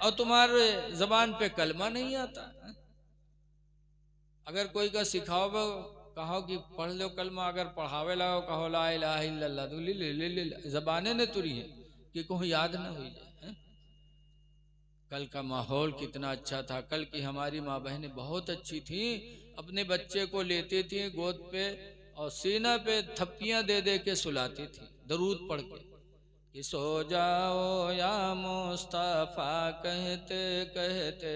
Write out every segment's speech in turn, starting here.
और तुम्हारे जबान पे कलमा नहीं आता। अगर कोई का सिखाओ कहो कि पढ़ लो कलमा, अगर पढ़ावे लगो कहो ला इलाहा इल्लल्लाह, तो ले जबाने ने तुरी है कि कोई याद ना हो जाए। कल का माहौल कितना अच्छा था। कल की हमारी माँ बहनें बहुत अच्छी थी, अपने बच्चे को लेती थी गोद पे और सीना पे थपकियां दे दे के सुलाती थी दरूद पढ़ के कि सो जाओ या मुस्तफा कहते कहते,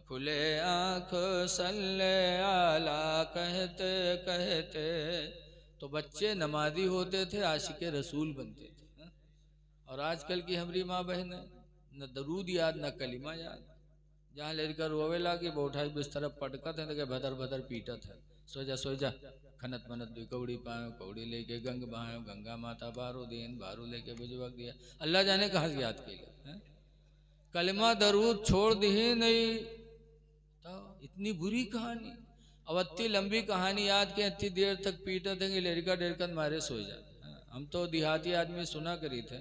खुले आँख सल्ले आला कहते कहते। तो बच्चे नमाजी होते थे, आशिके रसूल बनते थे। और आजकल की हमारी माँ बहन न दरूद याद न कलिमा याद। जहाँ लेकर रोवे लागे बैठा बिस्तर पटकत है तो भदर भदर पीटत है, सो जा खनत मनत दुई कौड़ी पायो, कौड़ी लेके गंग बहायो, गंगा माता बारो देन, बारो लेके बुझवक दिया। अल्लाह जाने कहाँ से याद किया। कलिमा दरूद छोड़ दी नहीं तो इतनी बुरी कहानी। अब इतनी लंबी कहानी याद के इतनी देर तक पीटत है कि लड़का डेरकन मारे सो जाए। हम तो देहाती आदमी सुना करी थे,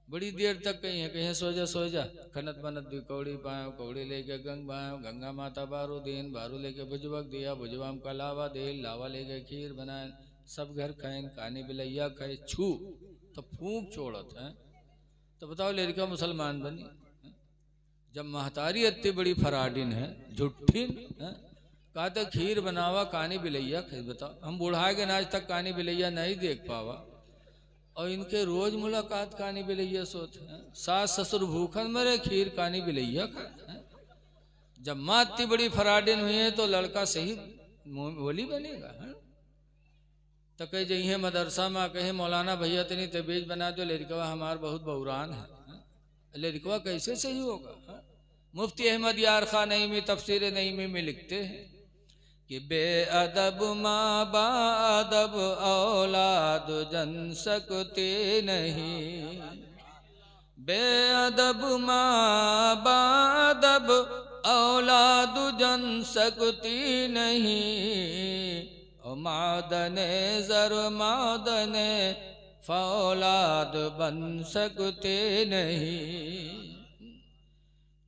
बड़ी देर तक कहीं सो जा खनत बनत दुई कौड़ी पायो, कौड़ी लेके गंग बहायो, गंगा माता बारो देन, बारो लेके बुझवक दिया, बुझवाम का लावा दे, लावा लेके खीर बनाए, सब घर खाए, कानी बिलैया खाए, छू तो फूंक छोड़त है। तो बताओ लड़का मुसलमान बनी। जब महतारी इतनी बड़ी फराडिन है, झुट्ठिन है, कहा था खीर बनावा कानी बिलैया खाए। बताओ हम बुढ़ा के आज तक कानी बिलैया नहीं देख पावा, और इनके रोज मुलाकात कानी बिलैया सोत है। सास ससुर भूखन मरे, खीर कानी बिलैया खाए। जब माँ इतनी बड़ी फराडिन हुई है तो लड़का सही बोली बनेगा है? तो कह जइए मदरसा में कहे मौलाना भैया तनी तबीज बना दो, लड़कवा हमार बहुत बहुरान है। लड़कवा कैसे सही होगा है? मुफ्ती अहमद यार खान नईमी तफसीर नईमी में लिखते हैं कि बेअदब माँ बादब औलाद जन सकते नहीं, बेअदब माँ बादब औलाद जन सकती नहीं, मादने जर मादने फौलाद बन सकते नहीं।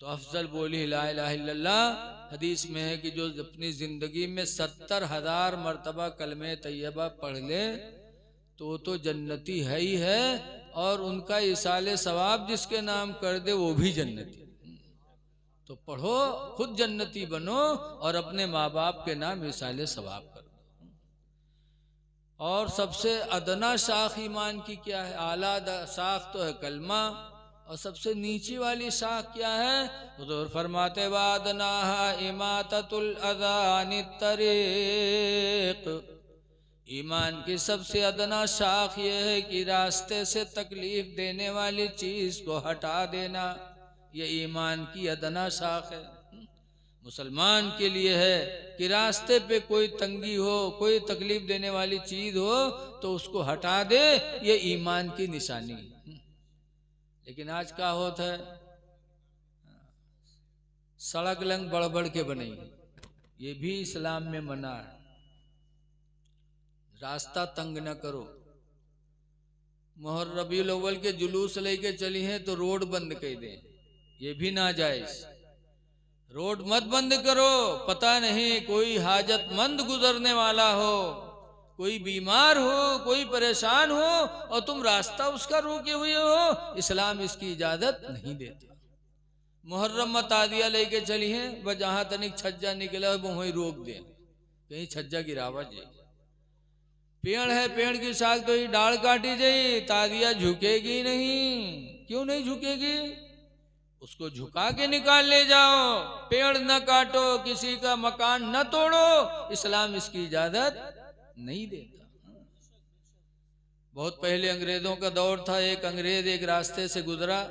तो अफजल बोली ला इलाहा इल्लल्लाह। हदीस में है कि जो अपनी जिंदगी में 70,000 मरतबा कलमे तैयबा पढ़ ले तो जन्नती है ही है, और उनका इसाले सवाब जिसके नाम कर दे वो भी जन्नती। तो पढ़ो, खुद जन्नती बनो और अपने माँ बाप के नाम इसाले सवाब कर दो। और सबसे अदना शाख ईमान की क्या है? आला शाख तो है कलमा, और सबसे नीची वाली शाख क्या है? हुजूर फरमाते वादना इमाततुल अज़ानि तरीक। ईमान की सबसे अदना शाख ये है कि रास्ते से तकलीफ देने वाली चीज को हटा देना। ये ईमान की अदना शाख है। मुसलमान के लिए है कि रास्ते पे कोई तंगी हो, कोई तकलीफ देने वाली चीज हो तो उसको हटा दे, ये ईमान की निशानी है। लेकिन आज क्या होता है, सड़क लंग बड़बड़ के बनी, ये भी इस्लाम में मना है। रास्ता तंग न करो। मुहर्रम रबीउल अव्वल के जुलूस लेके चली हैं तो रोड बंद कर दें, ये भी नाजायज। रोड मत बंद करो, पता नहीं कोई हाजतमंद गुजरने वाला हो, कोई बीमार हो, कोई परेशान हो और तुम रास्ता उसका रोके हुए हो, इस्लाम इसकी इजाजत नहीं देता। मुहर्रम में तादिया लेके चली हैं, वह जहां तनिक छज्जा निकला वो वहीं रोक दे, कहीं छज्जा गिरावा जाए। पेड़ है, पेड़ की शाख तो ही डाल काटी जाए, तादिया झुकेगी नहीं। क्यों नहीं झुकेगी? उसको झुका के निकाल ले जाओ। पेड़ न काटो, किसी का मकान न तोड़ो, इस्लाम इसकी इजाजत नहीं देता। बहुत पहले अंग्रेजों का दौर था, एक अंग्रेज एक रास्ते से गुजरा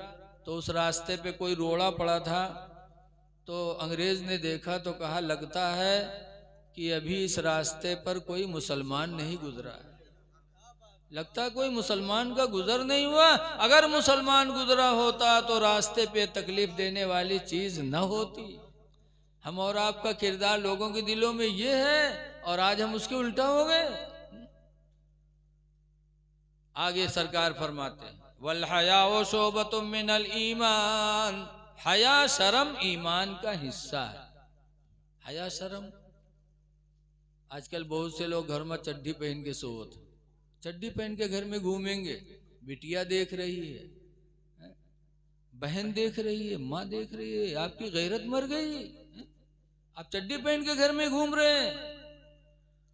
तो उस रास्ते पे कोई रोड़ा पड़ा था। तो अंग्रेज ने देखा तो कहा लगता है कि अभी इस रास्ते पर कोई मुसलमान नहीं गुजरा है, लगता है कोई मुसलमान का गुजर नहीं हुआ। अगर मुसलमान गुजरा होता तो रास्ते पे तकलीफ देने वाली चीज न होती। हम और आपका किरदार लोगों के दिलों में ये है और आज हम उसके उल्टा हो गए। आगे सरकार फरमाते हैं वल हया शोबतुम मिनल ईमान, हया शर्म ईमान का हिस्सा है। हया शर्म, आजकल बहुत से लोग घर में चड्डी पहन के सोवत, चड्डी पहन के घर में घूमेंगे, बिटिया देख रही है, बहन देख रही है, माँ देख रही है, आपकी गैरत मर गई। आप चड्डी पहन के घर में घूम रहे हैं,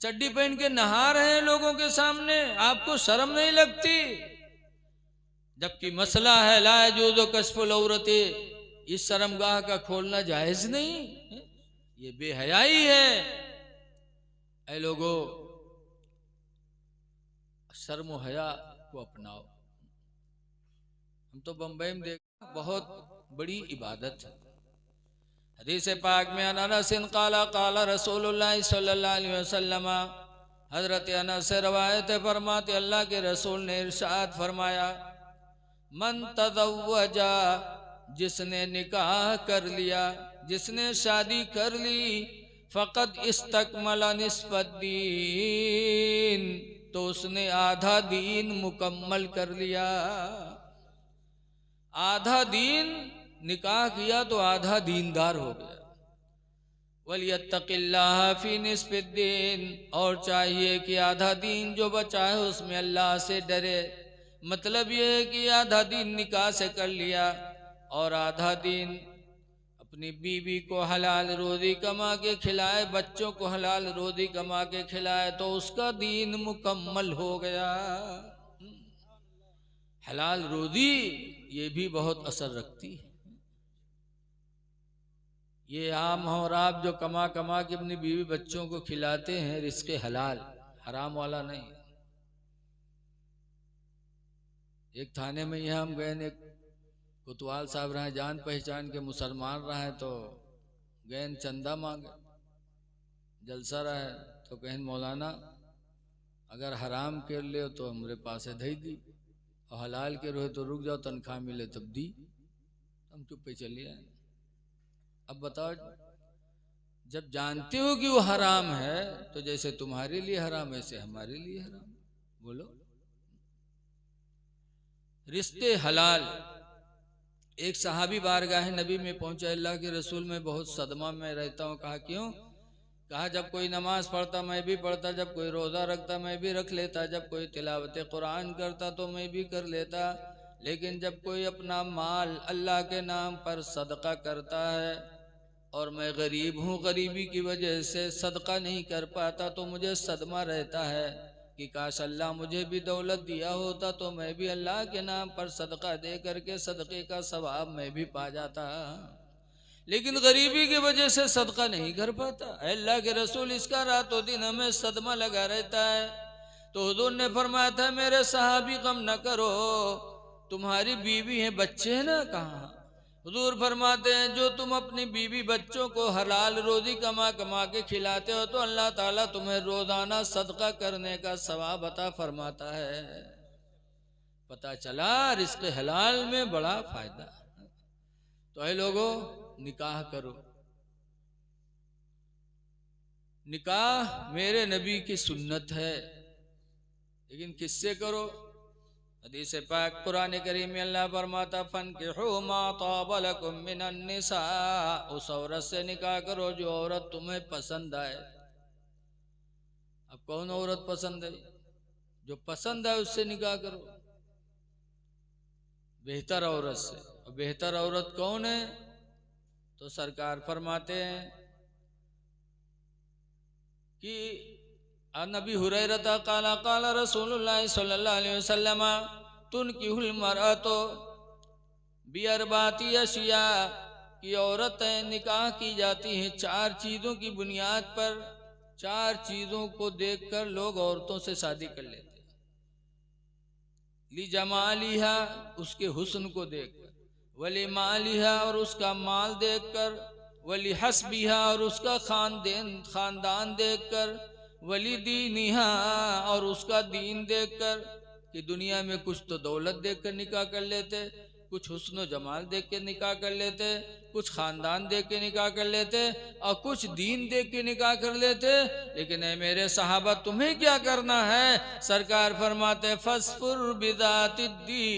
चड्डी पहन के नहा रहे हैं लोगों के सामने, आपको शर्म नहीं लगती? जबकि मसला है ला यजूज़ु कश्फुल औरते, इस शर्मगाह का खोलना जायज नहीं, ये बेहयाई है। ऐ लोगों, शर्म व हया को अपनाओ। हम तो बम्बई में देखा, बहुत बड़ी इबादत है। हदीस पाक में अनस क़ाला क़ाला रसूलुल्लाह सल्लल्लाहु अलैहि वसल्लम, हजरत अनस से रवायत फरमाते अल्लाह के रसूल ने इरशाद फरमाया, मन तज़व्वजा, जिसने निकाह कर लिया, जिसने शादी कर ली, फ़क़द इस्तकमला निस्फ़द्दीन, तो उसने आधा दीन मुकम्मल कर लिया। आधा दीन, निकाह किया तो आधा दीनदार हो गया। वलियत्तक़िल्लाह फ़ी निस्फ़िद्दीन, और चाहिए कि आधा दीन जो बचा है उसमें अल्लाह से डरे। मतलब ये है कि आधा दीन निकाह से कर लिया और आधा दीन अपनी बीवी को हलाल रोज़ी कमा के खिलाए, बच्चों को हलाल रोज़ी कमा के खिलाए, तो उसका दीन मुकम्मल हो गया। हलाल रोज़ी ये भी बहुत असर रखती है। ये आम और आप जो कमा कमा के अपनी बीवी बच्चों को खिलाते हैं, रिज़्क़े हलाल, हराम वाला नहीं। एक थाने में यहाँ हम गए, एक कोतवाल साहब रहे, जान पहचान के मुसलमान रहे, तो गए चंदा मांगे, जलसा रहे, तो कहें मौलाना अगर हराम कर ले तो हमरे पास धई दी, और हलाल के रहे तो रुक जाओ, तनख्वाह मिले तब दी। हम चुप पे चलिए। अब बताओ, जब जानते हो कि वो हराम है, तो जैसे तुम्हारे लिए हराम वैसे हमारे लिए हराम। बोलो, रिश्ते हलाल। एक सहाबी बारगाह नबी में पहुंचा, अल्लाह के रसूल में बहुत सदमा में रहता हूँ। कहा क्यों? कहा जब कोई नमाज पढ़ता मैं भी पढ़ता, जब कोई रोज़ा रखता मैं भी रख लेता, जब कोई तिलावत कुरान करता तो मैं भी कर लेता, लेकिन जब कोई अपना माल अल्लाह के नाम पर सदका करता है और मैं गरीब हूँ, गरीबी की वजह से सदका नहीं कर पाता, तो मुझे सदमा रहता है कि काश अल्लाह मुझे भी दौलत दिया होता तो मैं भी अल्लाह के नाम पर सदका दे करके सदक़े का सवाब मैं भी पा जाता, लेकिन गरीबी की वजह से सदका नहीं कर पाता। अल्लाह के रसूल, इसका रातों दिन हमें सदमा लगा रहता है। तो हुजूर ने फरमाया था, मेरे सहाबी गम न करो, तुम्हारी बीवी है, बच्चे हैं ना। कहाँ? हुजूर फरमाते हैं, जो तुम अपनी बीवी बच्चों को हलाल रोज़ी कमा कमा के खिलाते हो तो अल्लाह ताला तुम्हें रोज़ाना सदका करने का सवाब अता फरमाता है। पता चला रिज़्क़ हलाल में बड़ा फायदा। तो ऐ लोगों, निकाह करो। निकाह मेरे नबी की सुन्नत है, लेकिन किससे करो? हदीस पाक कुरान करीम में अल्लाह फरमाता, फन्किहू मा ताब लकुम मिनन निसा, उस औरत से निकाह करो जो औरत तुम्हें पसंद आए। अब कौन औरत पसंद है? जो पसंद है उससे निकाह करो, बेहतर औरत से। और बेहतर औरत कौन है? तो सरकार फरमाते हैं कि नबी हुरैरा काला काला रसूलुल्लाह सल्लल्लाहु अलैहि वसल्लम, तुनकिहुल मरअतु बिअरबाति अशिया, कि औरतें निकाह की जाती हैं चार चीज़ों की बुनियाद पर। चार चीज़ों को देखकर लोग औरतों से शादी कर लेते हैं। ली जमालिहा, उसके हुस्न को देखकर, वली मालिहा, और उसका माल देखकर, वली हस्बिहा, और उसका खानदान देखकर, वली दीनिहा, और उसका दीन देखकर। कि दुनिया में कुछ तो दौलत देखकर निकाह कर लेते, कुछ हुस्न जमाल देख के निकाह कर लेते, कुछ खानदान देख के निकाह कर लेते और कुछ दीन देख के निकाह कर लेते। लेकिन ए मेरे सहाबा तुम्हें क्या करना है? सरकार फरमाते फस्फुर बिदातिद्दीन,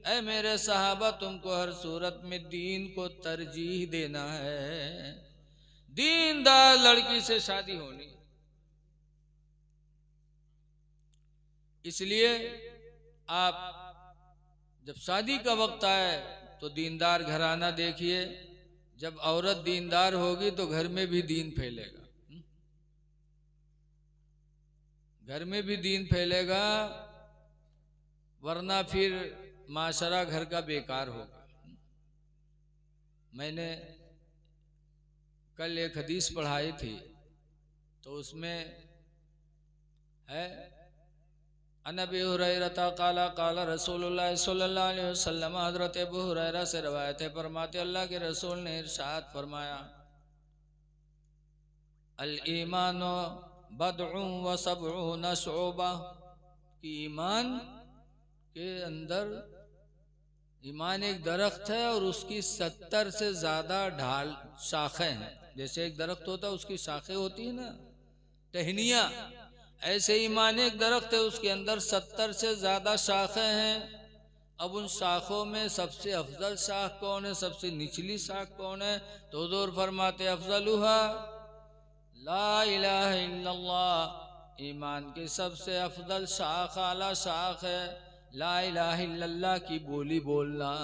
ऐ मेरे सहाबा तुमको हर सूरत में दीन को तरजीह देना है, दीनदार लड़की से शादी होनी। इसलिए आप जब शादी का वक्त आए तो दीनदार घराना देखिए। जब औरत दीनदार होगी तो घर में भी दीन फैलेगा, घर में भी दीन फैलेगा, वरना फिर माशरा घर का बेकार होगा। मैंने कल एक हदीस पढ़ाई थी तो उसमें है अनबी हुरैरा काला काला रसूलुल्लाह सल्लल्लाहु अलैहि वसल्लम, हजरत अबू हुरैरा से रवायत है, फरमाते अल्लाह के रसूल ने इरशाद फरमाया अल ईमानो बदउ व सबउन शुअबा, कि ईमान के अंदर, ईमान एक दरख्त है और उसकी 70 से ज्यादा ढाल शाखें हैं। जैसे एक दरख्त होता है उसकी शाखें होती है ना, टहनियाँ, ऐसे ईमान एक दरख्त है, उसके अंदर 70 से ज्यादा शाखें हैं। अब उन शाखों में सबसे अफजल शाख कौन है, सबसे निचली शाख कौन है? तो हुजूर फरमाते अफजलुहा ला इलाहा इल्लल्लाह, ईमान की सबसे अफजल शाख, आला शाख है ला इलाहा इल्लल्लाह की बोली बोलना।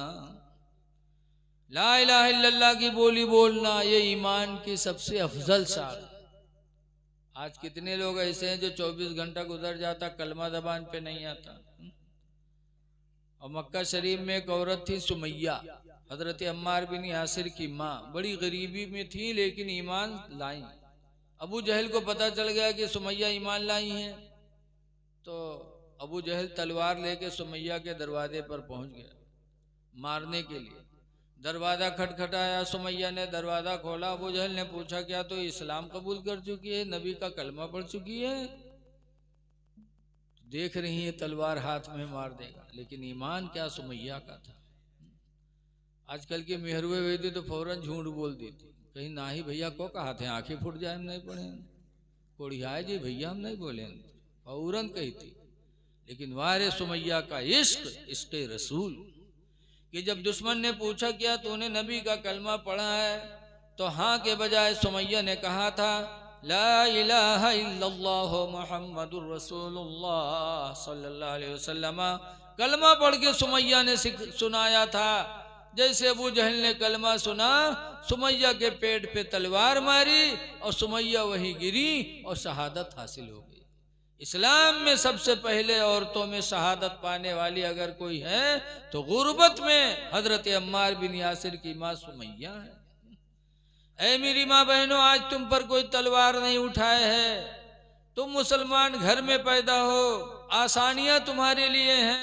ला इलाहा इल्लल्लाह की बोली बोलना ये ईमान की सबसे अफजल शाख है। आज कितने लोग ऐसे हैं जो 24 घंटा गुजर जाता कलमा ज़बान पे नहीं आता। और मक्का शरीफ में एक औरत थी सुमैया, हजरत अम्मार बिन यासिर की माँ, बड़ी गरीबी में थी लेकिन ईमान लाई। अबू जहल को पता चल गया कि सुमैया ईमान लाई हैं, तो अबू जहल तलवार लेके सुमैया के दरवाजे पर पहुंच गया मारने के लिए। दरवाज़ा खटखटाया, सुमैया ने दरवाज़ा खोला। अबू जहल ने पूछा क्या तो इस्लाम कबूल कर चुकी है, नबी का कलमा पढ़ चुकी है? देख रही है तलवार हाथ में मार देगा, लेकिन ईमान क्या सुमैया का था। आजकल के मेहरुए हुए तो फौरन झूठ बोल देती, कहीं ना ही भैया को कहा थे आंखें फूट जाए हम नहीं पढ़े, कोड़ियाए जी भैया हम नहीं बोले, फौरन कहती। लेकिन वारे सुमैया का इश्क, इश्क रसूल, कि जब दुश्मन ने पूछा क्या तूने नबी का कलमा पढ़ा है, तो हाँ के बजाय सुमैया ने कहा था ला इलाहा इल्लल्लाह मुहम्मदुर रसूलुल्लाह सल्लल्लाहु अलैहि वसल्लम। कलमा पढ़ के सुमैया ने सुनाया था। जैसे अबू जहल ने कलमा सुना, सुमैया के पेट पे तलवार मारी और सुमैया वहीं गिरी और शहादत हासिल हो गई। इस्लाम में सबसे पहले औरतों में शहादत पाने वाली अगर कोई है तो गुर्बत में हजरत अम्मार बिन यासिर की माँ सुमैया है। ऐ मेरी माँ बहनों, आज तुम पर कोई तलवार नहीं उठाए है, तुम मुसलमान घर में पैदा हो, आसानियां तुम्हारे लिए हैं।